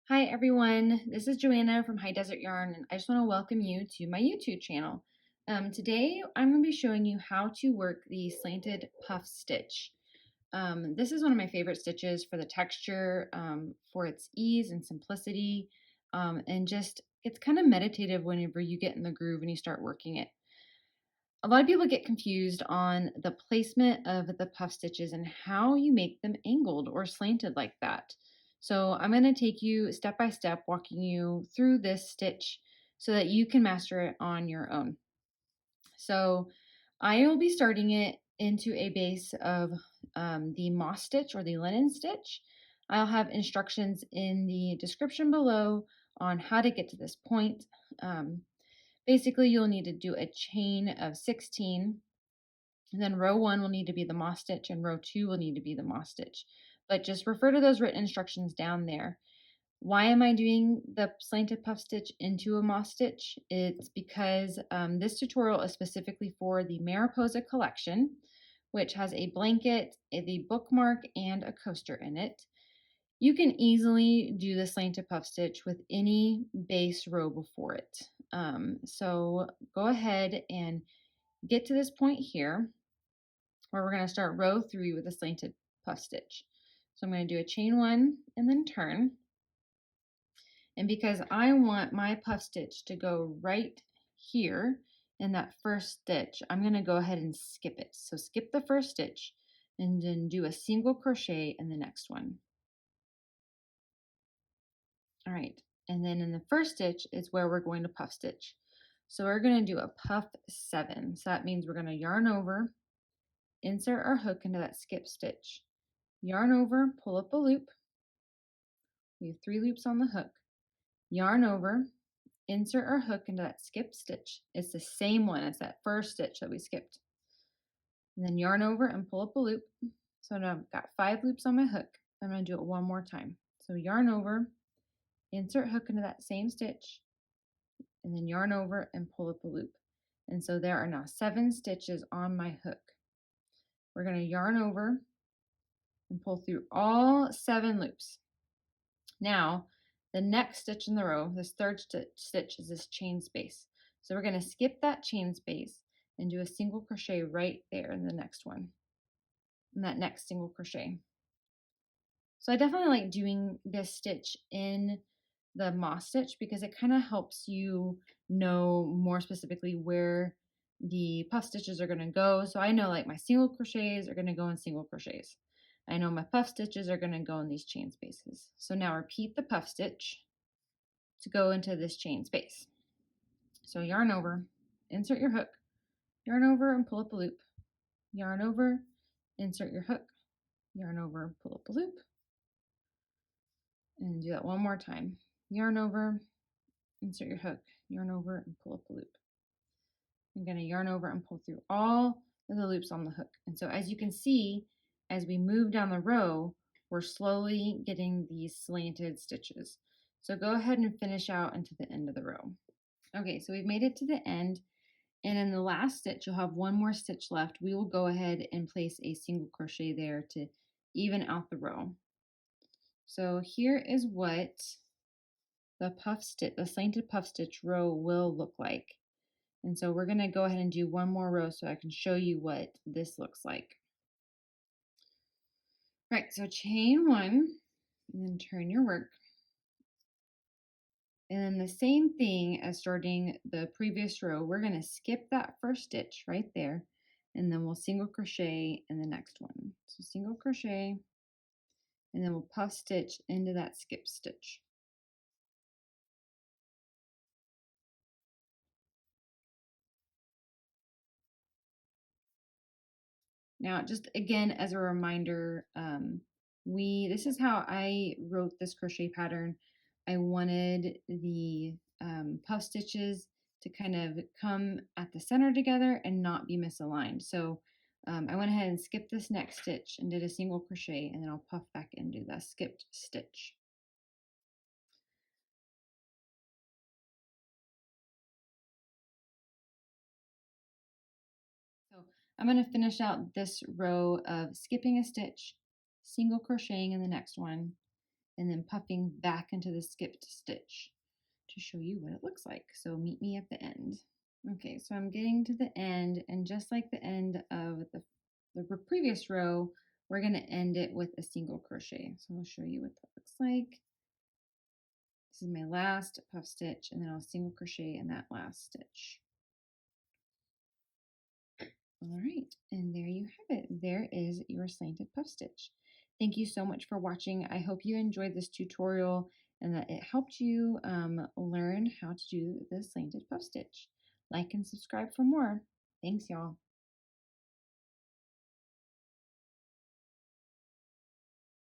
Hi everyone, this is Joanna from High Desert Yarn, and I just want to welcome you to my YouTube channel. Today I'm going to be showing you how to work the slanted puff stitch. This is one of my favorite stitches for the texture, for its ease and simplicity, and just it's kind of meditative whenever you get in the groove and you start working it. A lot of people get confused on the placement of the puff stitches and how you make them angled or slanted like that. So I'm going to take you step by step, walking you through this stitch so that you can master it on your own. So I will be starting it into a base of the moss stitch or the linen stitch. I'll have instructions in the description below on how to get to this point. Um, Basically, you'll need to do a chain of 16, and then row 1 will need to be the moss stitch and row 2 will need to be the moss stitch. But just refer to those written instructions down there. Why am I doing the slanted puff stitch into a moss stitch? It's because this tutorial is specifically for the Mariposa collection, which has a blanket, the bookmark, and a coaster in it. You can easily do the slanted puff stitch with any base row before it. So go ahead and get to this point here where we're going to start row 3 with a slanted puff stitch. So I'm going to do a chain 1 and then turn. And because I want my puff stitch to go right here in that first stitch, I'm going to go ahead and skip it. So skip the first stitch and then do a single crochet in the next one. All right, and then in the first stitch is where we're going to puff stitch. So we're going to do a puff 7. So that means we're going to yarn over, insert our hook into that skip stitch, yarn over, pull up a loop. We have 3 loops on the hook. Yarn over, insert our hook into that skip stitch. It's the same one as that first stitch that we skipped. And then yarn over and pull up a loop. So now I've got 5 loops on my hook. I'm going to do it one more time. So yarn over, insert hook into that same stitch, and then yarn over and pull up a loop. And so there are now 7 stitches on my hook. We're going to yarn over and pull through all 7 loops. Now, the next stitch in the row, this third stitch is this chain space. So we're going to skip that chain space and do a single crochet right there in the next one, in that next single crochet. So I definitely like doing this stitch in the moss stitch because it kind of helps you know more specifically where the puff stitches are going to go. So I know like my single crochets are going to go in single crochets. I know my puff stitches are going to go in these chain spaces. So now repeat the puff stitch to go into this chain space. So yarn over, insert your hook, yarn over and pull up a loop, yarn over, insert your hook, yarn over, pull up a loop, and do that one more time. Yarn over, insert your hook, yarn over and pull up a loop. I'm going to yarn over and pull through all of the loops on the hook. And so as you can see, as we move down the row, we're slowly getting these slanted stitches. So go ahead and finish out into the end of the row. Okay, so we've made it to the end. And in the last stitch, you'll have one more stitch left. We will go ahead and place a single crochet there to even out the row. So here is what the puff stitch, the slanted puff stitch row will look like. And so we're going to go ahead and do one more row so I can show you what this looks like. Right, so chain 1 and then turn your work. And then the same thing as starting the previous row, we're going to skip that first stitch right there, and then we'll single crochet in the next one. So single crochet, and then we'll puff stitch into that skip stitch. Now, just again as a reminder, this is how I wrote this crochet pattern. I wanted the puff stitches to kind of come at the center together and not be misaligned. So I went ahead and skipped this next stitch and did a single crochet, and then I'll puff back into the skipped stitch. So I'm going to finish out this row of skipping a stitch, single crocheting in the next one, and then puffing back into the skipped stitch to show you what it looks like. So meet me at the end. Okay, so I'm getting to the end, and just like the end of the previous row, we're going to end it with a single crochet. So I'll show you what that looks like. This is my last puff stitch, and then I'll single crochet in that last stitch. All right, and there you have it. There is your slanted puff stitch. Thank you so much for watching. I hope you enjoyed this tutorial and that it helped you learn how to do the slanted puff stitch. Like and subscribe for more. Thanks, y'all.